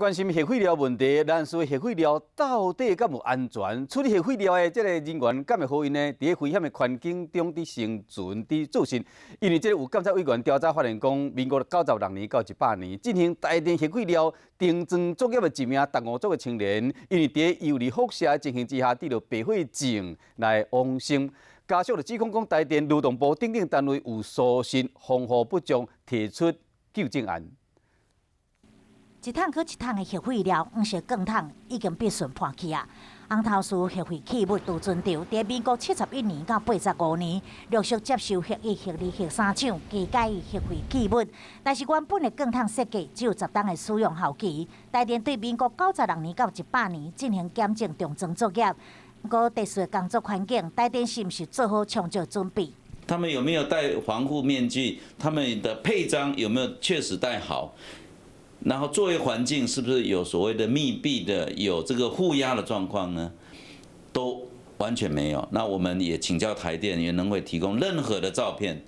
关心核废料问题，咱说核废料到底敢有安全？处理核废料的这个人员敢会好因呢？伫危险的环境中生存、做事。因为这有监察委员调查发现讲，民国96年到100年进行台电核废料定装作业的一名动物族的青年，因为伫有利辐射情形之下，得到白血症来往生。家属就指控讲，台电劳动部等等单位有疏失、防护不彰，提出纠正案。一桶搁一桶的核废料，黄色钢桶已经必顺破去啊！红头树核废弃物储存场，在民国71年到85年，陆续接受核一、核二、核三厂加改核废弃物。但是原本的钢桶设计只有10档的使用效期。台电对民国96年到100年进行检证重装作业，不过特殊的工作环境，台电是毋是做好充足准备？他们有没有戴防护面具？他们的配章有没有确实戴好？然后作业环境是不是有所谓的密闭的、有这个负压的状况呢？都完全没有。那我们也请教台电，也能会提供任何的照片，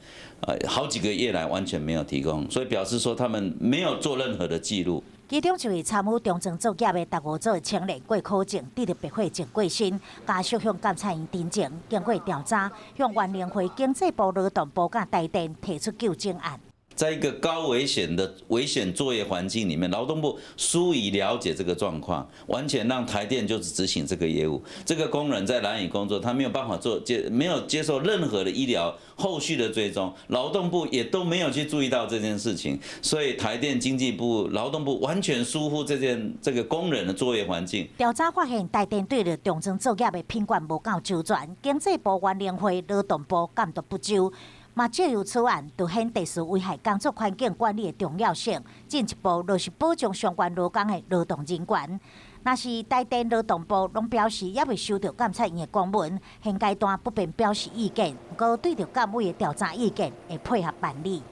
好几个月来完全没有提供，所以表示说他们没有做任何的记录。其中一位参与重装作业的15组青年过考证，得到白血症过身，家属向监察院申请，经过调查，向原联会经济部、劳动部甲台电提出纠正案。在一个高危险的危险作业环境里面，劳动部疏于了解这个状况，完全让台电就是执行这个业务。这个工人在兰屿工作，他没有办法没有接受任何的医疗后续的追踪，劳动部也都没有去注意到这件事情，所以台电、经济部、劳动部完全疏忽这个工人的作业环境。调查发现，台电对着重装作业的品管无够周全，经济部、原联会、劳动部监督不周。嘛，借由此案，凸显特殊危害工作环境管理的重要性。进一步就是保障相关劳工的劳动人权。若是台电、劳动部拢表示也未收到监察院的公文，现阶段不便表示意见。不过对着监委的调查意见，会配合办理。